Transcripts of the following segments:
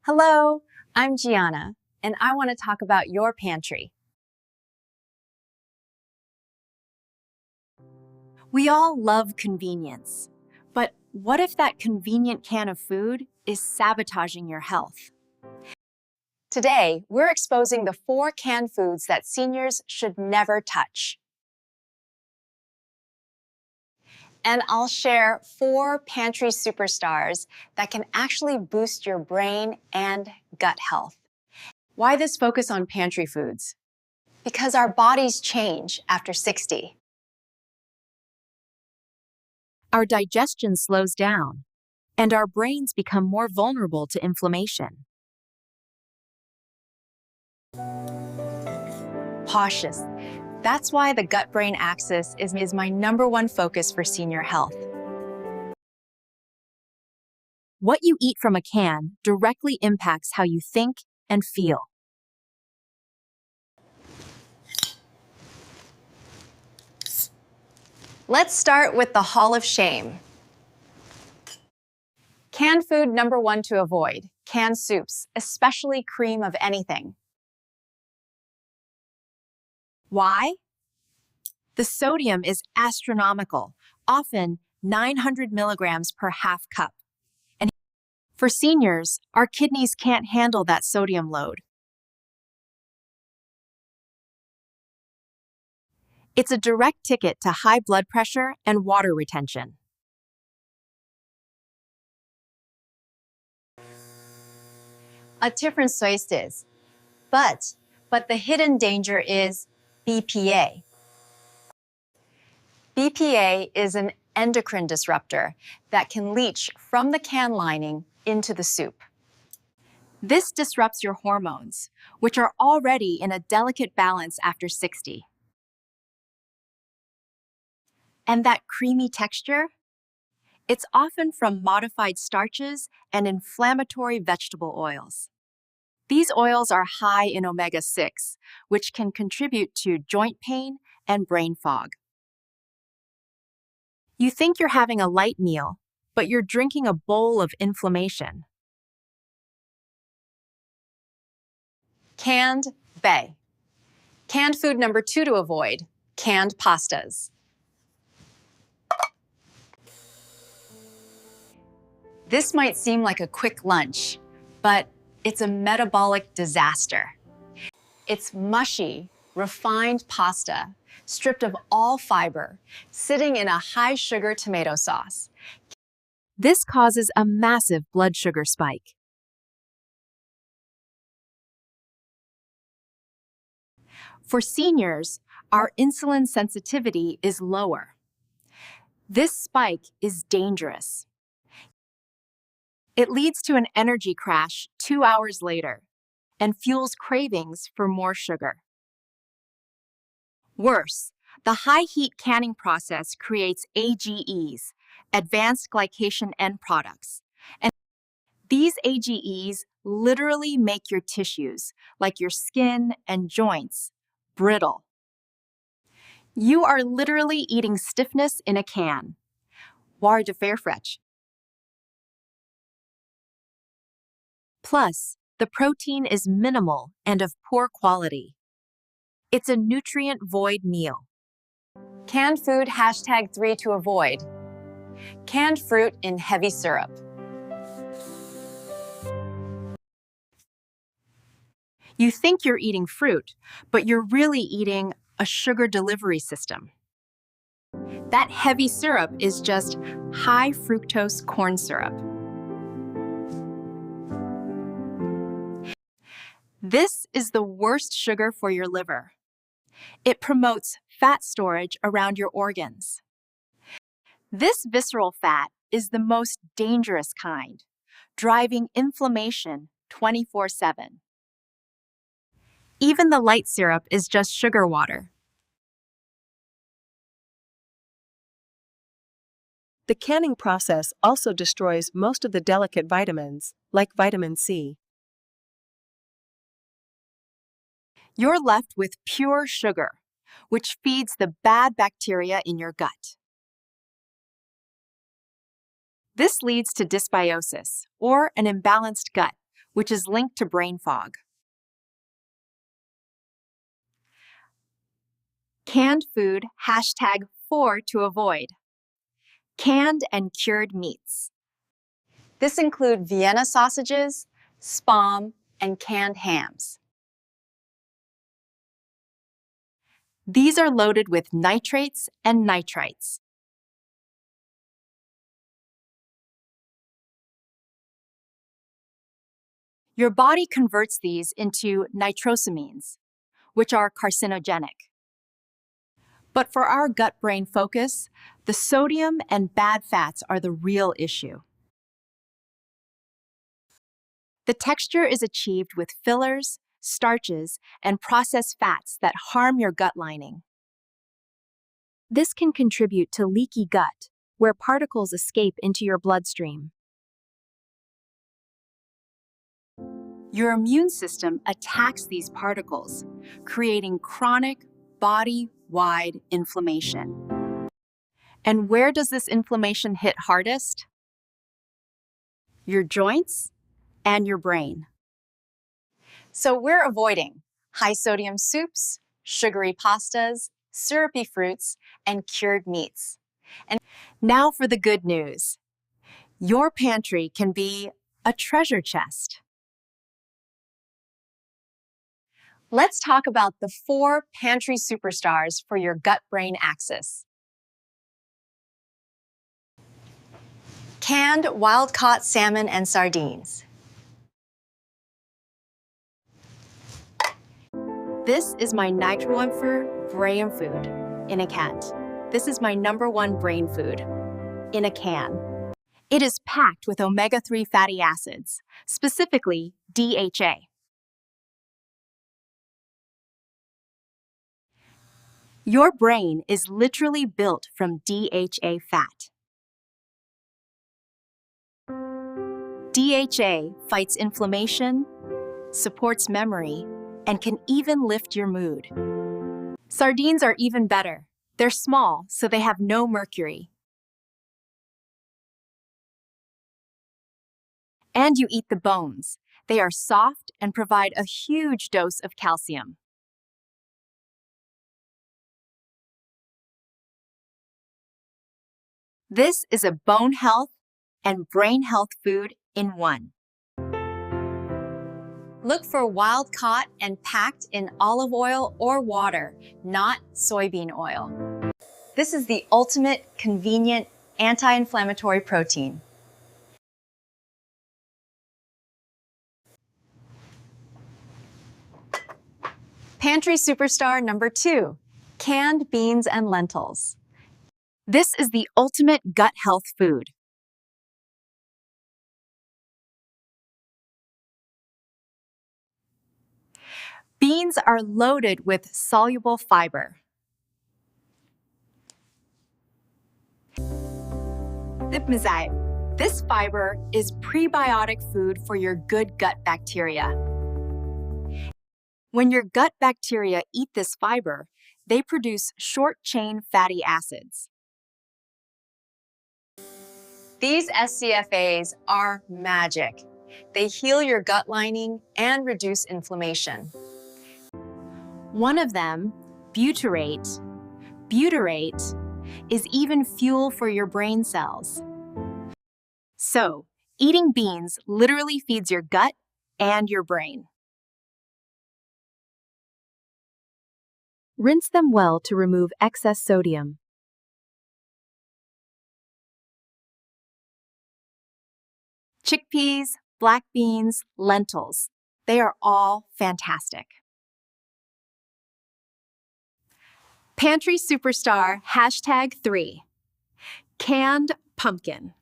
Hello, I'm Gianna, and I want to talk about your pantry. We all love convenience, but what if that convenient can of food is sabotaging your health? Today, we're exposing the 4 canned foods that seniors should never touch. And I'll share 4 pantry superstars that can actually boost your brain and gut health. Why this focus on pantry foods? Because our bodies change after 60. Our digestion slows down, and our brains become more vulnerable to inflammation. Cautious. That's why the gut-brain axis is my #1 focus for senior health. What you eat from a can directly impacts how you think and feel. Let's start with the Hall of Shame. Canned food #1 to avoid: canned soups, especially cream of anything. Why? The sodium is astronomical, often 900 milligrams per half cup. And for seniors, our kidneys can't handle that sodium load. It's a direct ticket to high blood pressure and water retention. A different choices, but the hidden danger is BPA. BPA is an endocrine disruptor that can leach from the can lining into the soup. This disrupts your hormones, which are already in a delicate balance after 60. And that creamy texture? It's often from modified starches and inflammatory vegetable oils. These oils are high in omega-6, which can contribute to joint pain and brain fog. You think you're having a light meal, but you're drinking a bowl of inflammation. Canned bay. Canned food #2 to avoid: canned pastas. This might seem like a quick lunch, but it's a metabolic disaster. It's mushy, refined pasta, stripped of all fiber, sitting in a high-sugar tomato sauce. This causes a massive blood sugar spike. For seniors, our insulin sensitivity is lower. This spike is dangerous. It leads to an energy crash 2 hours later and fuels cravings for more sugar. Worse, the high-heat canning process creates AGEs, advanced glycation end products. And these AGEs literally make your tissues, like your skin and joints, brittle. You are literally eating stiffness in a can. Waar de verfrech. Plus, the protein is minimal and of poor quality. It's a nutrient-void meal. Canned food #3 to avoid: canned fruit in heavy syrup. You think you're eating fruit, but you're really eating a sugar delivery system. That heavy syrup is just high fructose corn syrup. This is the worst sugar for your liver. It promotes fat storage around your organs. This visceral fat is the most dangerous kind, driving inflammation 24/7. Even the light syrup is just sugar water. The canning process also destroys most of the delicate vitamins, like vitamin C. You're left with pure sugar, which feeds the bad bacteria in your gut. This leads to dysbiosis, or an imbalanced gut, which is linked to brain fog. Canned food, #4 to avoid. Canned and cured meats. This includes Vienna sausages, Spam, and canned hams. These are loaded with nitrates and nitrites. Your body converts these into nitrosamines, which are carcinogenic. But for our gut-brain focus, the sodium and bad fats are the real issue. The texture is achieved with fillers, starches, and processed fats that harm your gut lining. This can contribute to leaky gut, where particles escape into your bloodstream. Your immune system attacks these particles, creating chronic, body-wide inflammation. And where does this inflammation hit hardest? Your joints and your brain. So we're avoiding high-sodium soups, sugary pastas, syrupy fruits, and cured meats. And now for the good news. Your pantry can be a treasure chest. Let's talk about the 4 pantry superstars for your gut-brain axis. Canned wild-caught salmon and sardines. This is my Nitroenfer brain food in a can. This is my #1 brain food in a can. It is packed with omega-3 fatty acids, specifically DHA. Your brain is literally built from DHA fat. DHA fights inflammation, supports memory, and can even lift your mood. Sardines are even better. They're small, so they have no mercury. And you eat the bones. They are soft and provide a huge dose of calcium. This is a bone health and brain health food in one. Look for wild-caught and packed in olive oil or water, not soybean oil. This is the ultimate convenient anti-inflammatory protein. Pantry superstar #2, canned beans and lentils. This is the ultimate gut health food. Beans are loaded with soluble fiber. This fiber is prebiotic food for your good gut bacteria. When your gut bacteria eat this fiber, they produce short-chain fatty acids. These SCFAs are magic. They heal your gut lining and reduce inflammation. One of them, butyrate, is even fuel for your brain cells. So, eating beans literally feeds your gut and your brain. Rinse them well to remove excess sodium. Chickpeas, black beans, lentils, they are all fantastic. Pantry superstar #3, canned pumpkin.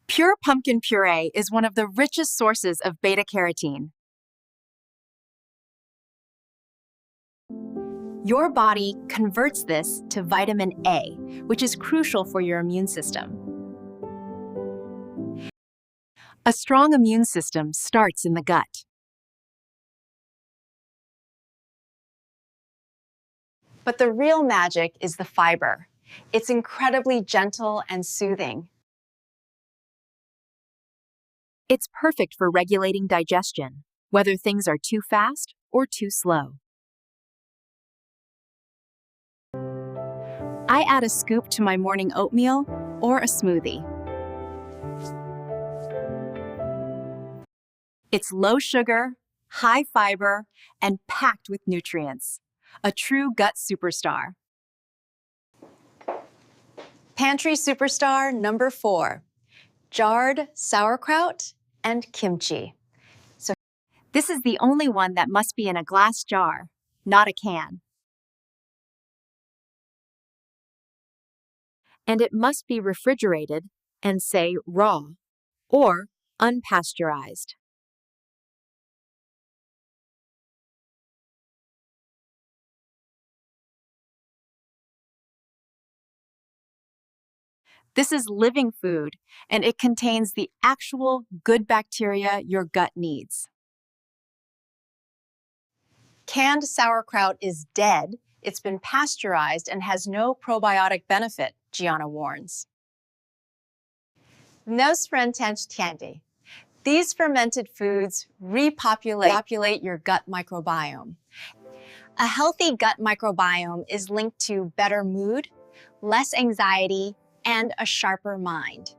Pure pumpkin puree is one of the richest sources of beta-carotene. Your body converts this to vitamin A, which is crucial for your immune system. A strong immune system starts in the gut. But the real magic is the fiber. It's incredibly gentle and soothing. It's perfect for regulating digestion, whether things are too fast or too slow. I add a scoop to my morning oatmeal or a smoothie. It's low sugar, high fiber, and packed with nutrients. A true gut superstar. Pantry superstar number 4, jarred sauerkraut and kimchi. This is the only one that must be in a glass jar, not a can. And it must be refrigerated and say raw or unpasteurized. This is living food, and it contains the actual good bacteria your gut needs. Canned sauerkraut is dead. It's been pasteurized and has no probiotic benefit, Gianna warns. Nosferententiandi. These fermented foods repopulate your gut microbiome. A healthy gut microbiome is linked to better mood, less anxiety, and a sharper mind.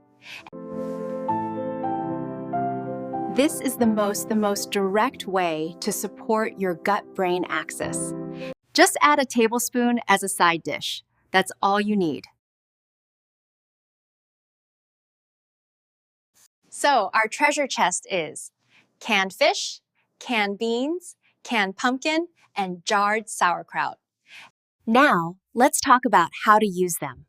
This is the most direct way to support your gut-brain axis. Just add a tablespoon as a side dish. That's all you need. So our treasure chest is canned fish, canned beans, canned pumpkin, and jarred sauerkraut. Now, let's talk about how to use them.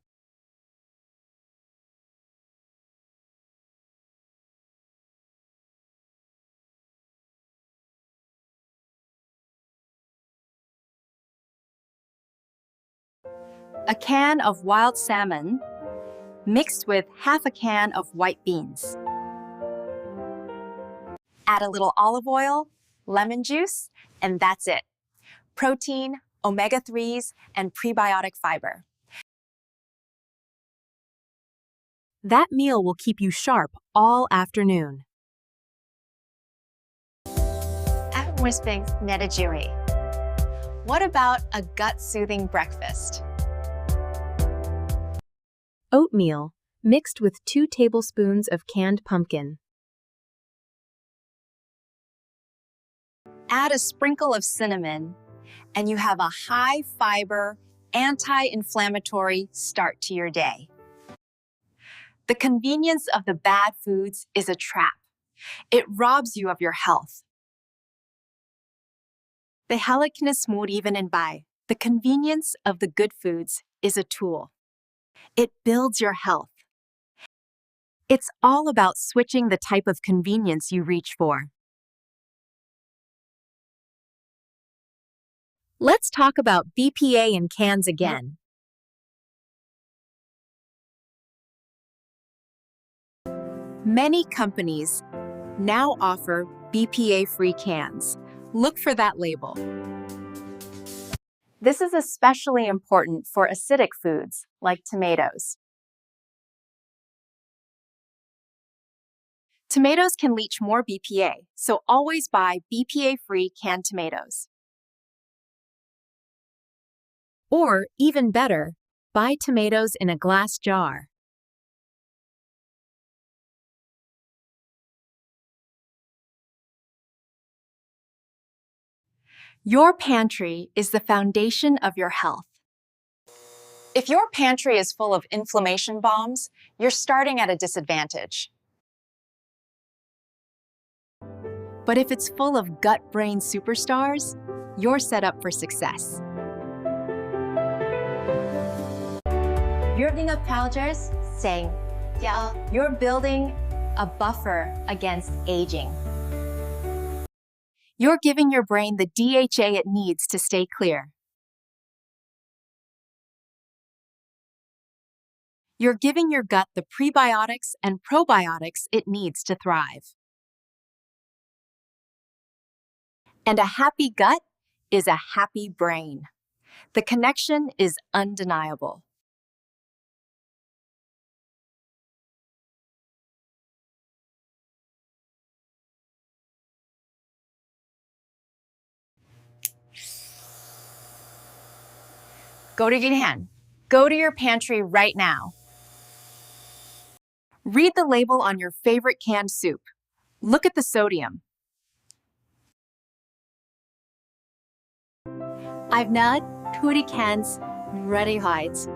A can of wild salmon mixed with half a can of white beans. Add a little olive oil, lemon juice, and that's it. Protein, omega-3s, and prebiotic fiber. That meal will keep you sharp all afternoon. At Whisping Nedajiri. What about a gut-soothing breakfast? Oatmeal mixed with 2 tablespoons of canned pumpkin. Add a sprinkle of cinnamon, and you have a high-fiber, anti-inflammatory start to your day. The convenience of the bad foods is a trap. It robs you of your health. The convenience of the good foods is a tool. It builds your health. It's all about switching the type of convenience you reach for. Let's talk about BPA in cans again. Many companies now offer BPA-free cans. Look for that label. This is especially important for acidic foods like tomatoes. Tomatoes can leach more BPA, so always buy BPA-free canned tomatoes. Or, even better, buy tomatoes in a glass jar. Your pantry is the foundation of your health. If your pantry is full of inflammation bombs, you're starting at a disadvantage. But if it's full of gut-brain superstars, you're set up for success. Building up cultures, saying, you're building a buffer against aging. You're giving your brain the DHA it needs to stay clear. You're giving your gut the prebiotics and probiotics it needs to thrive. And a happy gut is a happy brain. The connection is undeniable. Go to Gideon. Go to your pantry right now. Read the label on your favorite canned soup. Look at the sodium. I've not puri cans ready hides.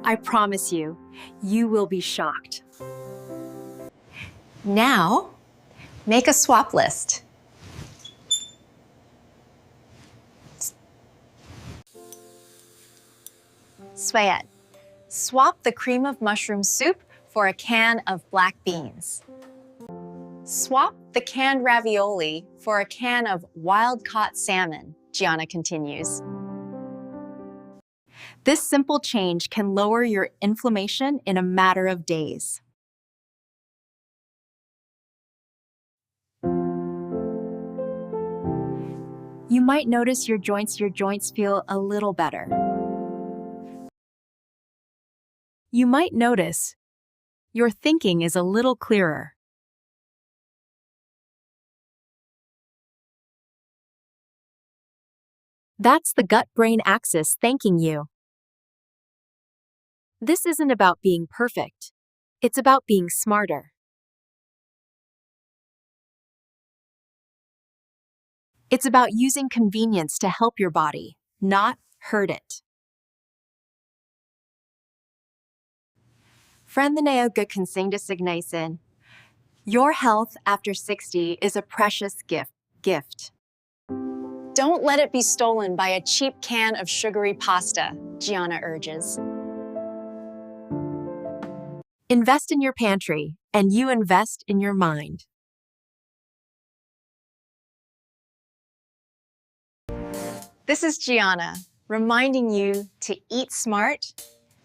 I promise you, you will be shocked. Now, make a swap list. Swayet. Swap the cream of mushroom soup for a can of black beans. Swap the canned ravioli for a can of wild-caught salmon, Gianna continues. This simple change can lower your inflammation in a matter of days. You might notice your joints feel a little better. You might notice your thinking is a little clearer. That's the gut-brain axis thanking you. This isn't about being perfect. It's about being smarter. It's about using convenience to help your body, not hurt it. Friend the neo good consingda signaisin. Your health after 60 is a precious gift. Don't let it be stolen by a cheap can of sugary pasta, Gianna urges. Invest in your pantry, and you invest in your mind. This is Gianna, reminding you to eat smart,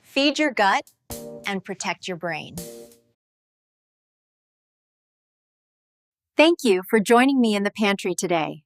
feed your gut, and protect your brain. Thank you for joining me in the pantry today.